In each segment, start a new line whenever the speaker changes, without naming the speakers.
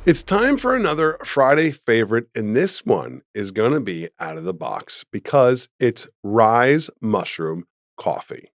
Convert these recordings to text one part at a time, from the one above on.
It's time for another Friday favorite, and this one is going to be out of the box because it's RYZE mushroom coffee.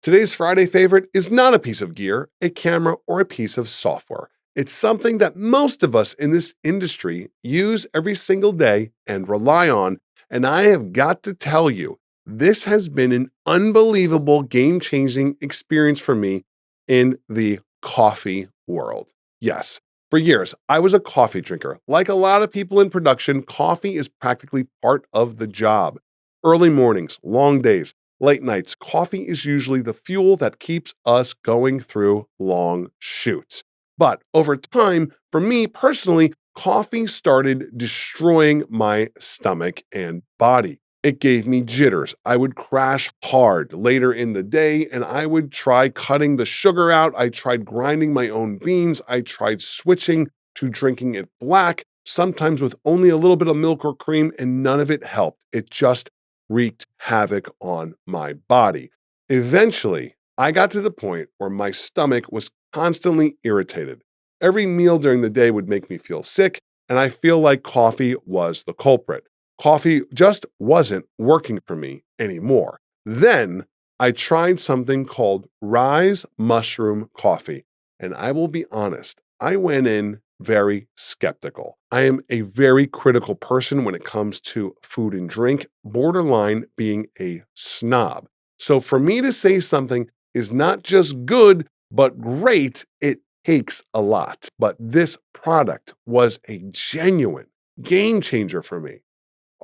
Today's Friday favorite is not a piece of gear, a camera, or a piece of software. It's something that most of us in this industry use every single day and rely on. And I have got to tell you, this has been an unbelievable game changing experience for me in the coffee world. Yes, for years, I was a coffee drinker. Like a lot of people in production, coffee is practically part of the job. Early mornings, long days, late nights, coffee is usually the fuel that keeps us going through long shoots. But over time, for me personally, coffee started destroying my stomach and body. It gave me jitters. I would crash hard later in the day and I would try cutting the sugar out. I tried grinding my own beans. I tried switching to drinking it black, sometimes with only a little bit of milk or cream, and none of it helped. It just wreaked havoc on my body. Eventually, I got to the point where my stomach was constantly irritated. Every meal during the day would make me feel sick, and I feel like coffee was the culprit. Coffee just wasn't working for me anymore. Then I tried something called RYZE mushroom coffee. And I will be honest, I went in very skeptical. I am a very critical person when it comes to food and drink, borderline being a snob. So for me to say something is not just good, but great, it takes a lot. But this product was a genuine game changer for me.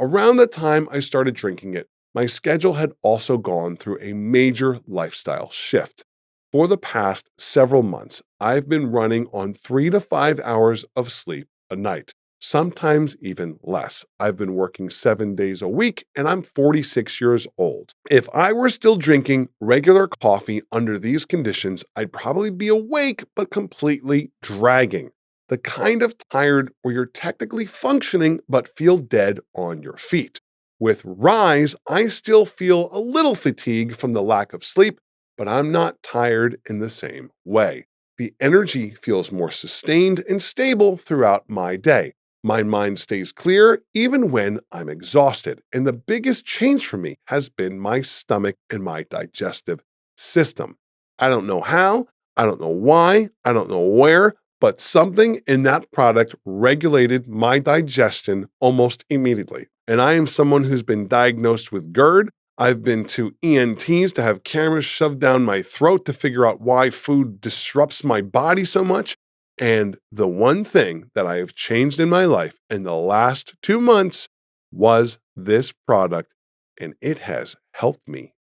Around the time I started drinking it, my schedule had also gone through a major lifestyle shift. For the past several months, I've been running on 3 to 5 hours of sleep a night, sometimes even less. I've been working 7 days a week and I'm 46 years old. If I were still drinking regular coffee under these conditions, I'd probably be awake but completely dragging. The kind of tired where you're technically functioning but feel dead on your feet. With RYZE, I still feel a little fatigue from the lack of sleep, but I'm not tired in the same way. The energy feels more sustained and stable throughout my day. My mind stays clear even when I'm exhausted. And the biggest change for me has been my stomach and my digestive system. I don't know how, I don't know why, I don't know where, but something in that product regulated my digestion almost immediately. And I am someone who's been diagnosed with GERD. I've been to ENTs to have cameras shoved down my throat to figure out why food disrupts my body so much. And the one thing that I have changed in my life in the last 2 months was this product, and it has helped me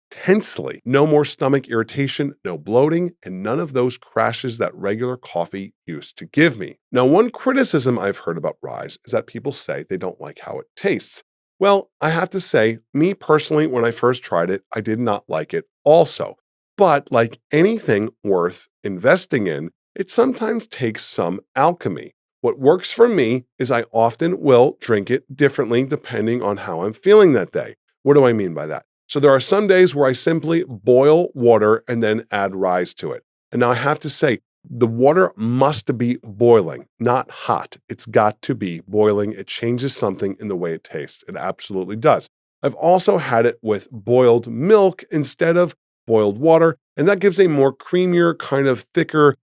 intensely. No more stomach irritation, no bloating, and none of those crashes that regular coffee used to give me. Now, one criticism I've heard about RYZE is that people say they don't like how it tastes. Well, I have to say, me personally, when I first tried it, I did not like it also. But like anything worth investing in, it sometimes takes some alchemy. What works for me is I often will drink it differently depending on how I'm feeling that day. What do I mean by that? So there are some days where I simply boil water and then add RYZE to it. And now I have to say, the water must be boiling, not hot. It's got to be boiling. It changes something in the way it tastes. It absolutely does. I've also had it with boiled milk instead of boiled water, and that gives a more creamier, kind of thicker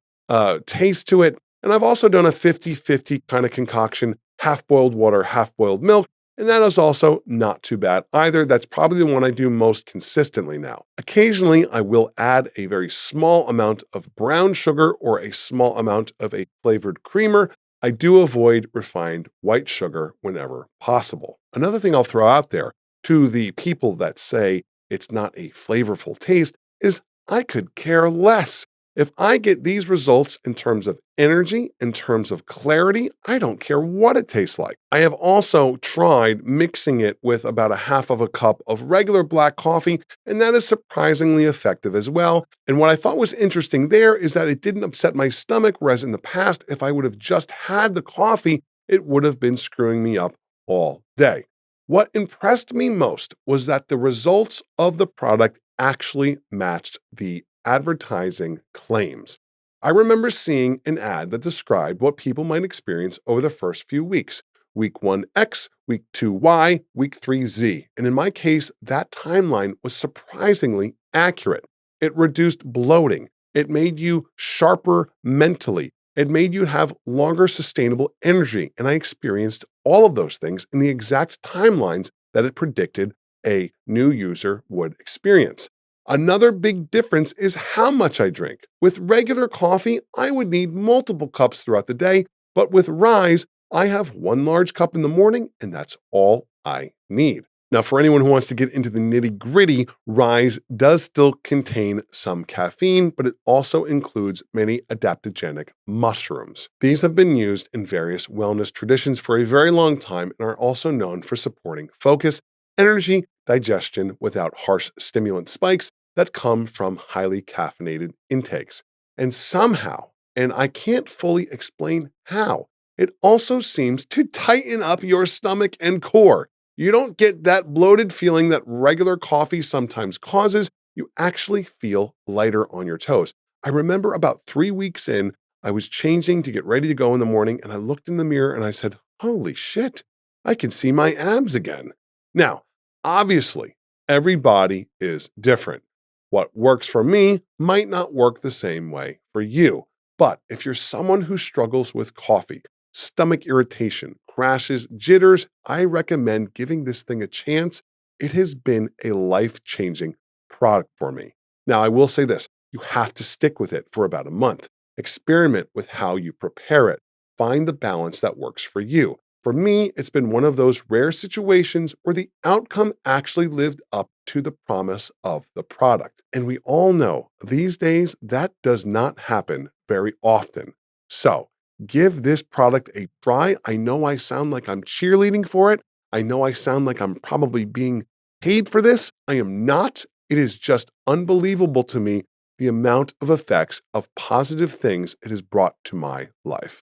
taste to it. And I've also done a 50-50 kind of concoction, half boiled water, half boiled milk. And that is also not too bad either. That's probably the one I do most consistently now. Occasionally, I will add a very small amount of brown sugar or a small amount of a flavored creamer. I do avoid refined white sugar whenever possible. Another thing I'll throw out there to the people that say it's not a flavorful taste is I could care less. If I get these results in terms of energy, in terms of clarity, I don't care what it tastes like. I have also tried mixing it with about a half of a cup of regular black coffee, and that is surprisingly effective as well. And what I thought was interesting there is that it didn't upset my stomach, whereas in the past, if I would have just had the coffee, it would have been screwing me up all day. What impressed me most was that the results of the product actually matched the advertising claims. I remember seeing an ad that described what people might experience over the first few weeks. Week 1 X, week 2 Y, week 3 Z. And in my case, that timeline was surprisingly accurate. It reduced bloating. It made you sharper mentally. It made you have longer sustainable energy. And I experienced all of those things in the exact timelines that it predicted a new user would experience. Another big difference is how much I drink. With regular coffee, I would need multiple cups throughout the day, but with RYZE, I have one large cup in the morning, and that's all I need. Now, for anyone who wants to get into the nitty-gritty, RYZE does still contain some caffeine, but it also includes many adaptogenic mushrooms. These have been used in various wellness traditions for a very long time and are also known for supporting focus, energy, digestion without harsh stimulant spikes that come from highly caffeinated intakes. And somehow, and I can't fully explain how, it also seems to tighten up your stomach and core. You don't get that bloated feeling that regular coffee sometimes causes. You actually feel lighter on your toes. I remember about 3 weeks in, I was changing to get ready to go in the morning, and I looked in the mirror and I said, holy shit, I can see my abs again. Now, obviously, every body is different. What works for me might not work the same way for you. But if you're someone who struggles with coffee, stomach irritation, crashes, jitters, I recommend giving this thing a chance. It has been a life-changing product for me. Now, I will say this, you have to stick with it for about a month. Experiment with how you prepare it. Find the balance that works for you. For me, it's been one of those rare situations where the outcome actually lived up to the promise of the product. And we all know these days that does not happen very often. So give this product a try. I know I sound like I'm cheerleading for it. I know I sound like I'm probably being paid for this. I am not. It is just unbelievable to me the amount of effects of positive things it has brought to my life.